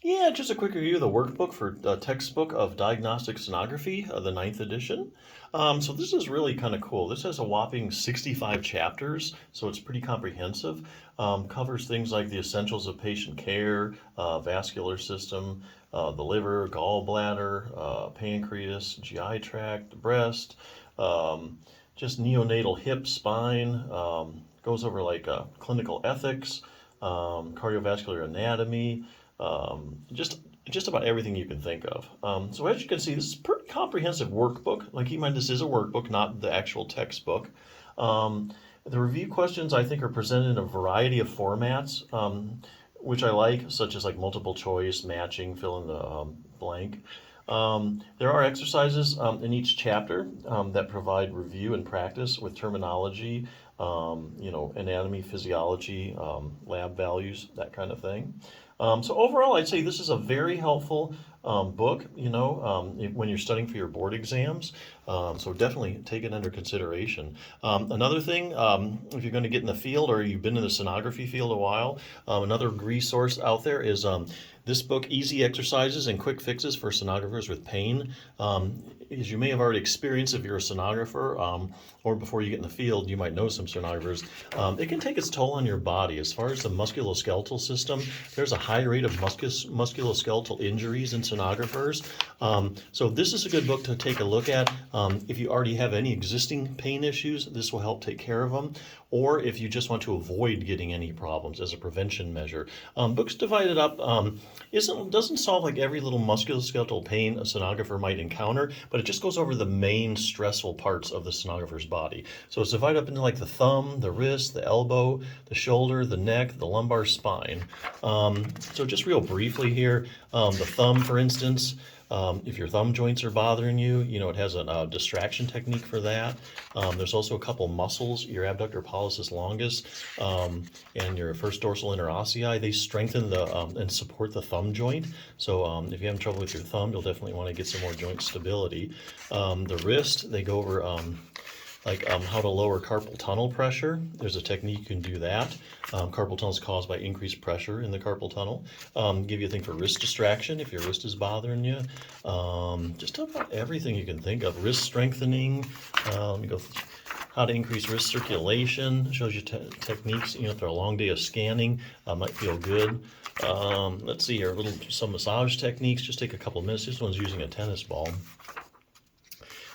Yeah, just a quick review of the workbook for the textbook of Diagnostic Sonography, the ninth edition. So this is really kind of cool. This has a whopping 65 chapters, so it's pretty comprehensive. Covers things like the essentials of patient care, vascular system, the liver, gallbladder, pancreas, GI tract, breast, um, just neonatal hip, spine, goes over like clinical ethics, cardiovascular anatomy, just about everything you can think of. So as you can see, this is a pretty comprehensive workbook. Like, keep in mind, this is a workbook, not the actual textbook. The review questions, I think, are presented in a variety of formats, which I like, such as like multiple choice, matching, fill in the blank. There are exercises in each chapter that provide review and practice with terminology, anatomy, physiology, lab values, that kind of thing. So overall, I'd say this is a very helpful book, when you're studying for your board exams. So definitely take it under consideration. Another thing, if you're going to get in the field or you've been in the sonography field a while, another resource out there is this book, Easy Exercises and Quick Fixes for Sonographers with Pain. As you may have already experienced if you're a sonographer, or before you get in the field, you might know some sonographers. It can take its toll on your body. As far as the musculoskeletal system, there's a high rate of musculoskeletal injuries in sonographers. So this is a good book to take a look at. If you already have any existing pain issues, this will help take care of them. Or if you just want to avoid getting any problems as a prevention measure. Books divided up doesn't solve like every little musculoskeletal pain a sonographer might encounter, but it just goes over the main stressful parts of the sonographer's body. So it's divided up into like the thumb, the wrist, the elbow, the shoulder, the neck, the lumbar spine. So just real briefly here, the thumb, for instance, if your thumb joints are bothering you, it has a distraction technique for that. There's also a couple muscles, your abductor pollicis longus and your first dorsal interossei. They strengthen and support the thumb joint. So if you're having trouble with your thumb, you'll definitely want to get some more joint stability. The wrist, they go over how to lower carpal tunnel pressure. There's a technique you can do that. Carpal tunnel is caused by increased pressure in the carpal tunnel. Give you a thing for wrist distraction if your wrist is bothering you. Just about everything you can think of. Wrist strengthening. Let me go. How to increase wrist circulation. Shows you techniques. After a long day of scanning, might feel good. Let's see here. Some massage techniques. Just take a couple of minutes. This one's using a tennis ball.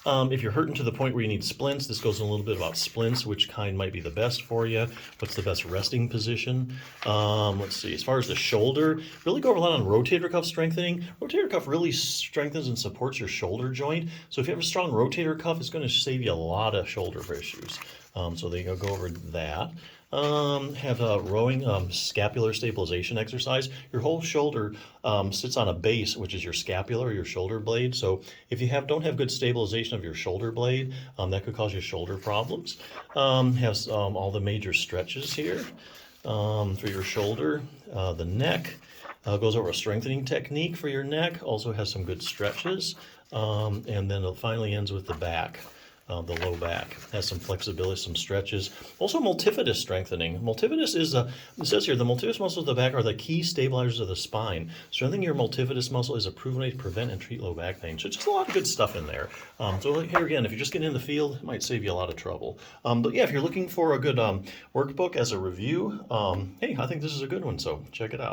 If you're hurting to the point where you need splints, this goes a little bit about splints, which kind might be the best for you. What's the best resting position? Let's see, as far as the shoulder, really go over a lot on rotator cuff strengthening. Rotator cuff really strengthens and supports your shoulder joint. So if you have a strong rotator cuff, it's going to save you a lot of shoulder issues. So they go over that. Have a rowing scapular stabilization exercise. Your whole shoulder sits on a base, which is your scapula or your shoulder blade. So if you don't have good stabilization of your shoulder blade, that could cause you shoulder problems. Has all the major stretches here for your shoulder. The neck goes over a strengthening technique for your neck. Also has some good stretches. And then it finally ends with the back. The low back has some flexibility, some stretches. Also multifidus strengthening. Multifidus it says here, the multifidus muscles of the back are the key stabilizers of the spine. Strengthening your multifidus muscle is a proven way to prevent and treat low back pain. So just a lot of good stuff in there. So here again, if you're just getting in the field, it might save you a lot of trouble. But yeah, if you're looking for a good workbook as a review, hey, I think this is a good one, so check it out.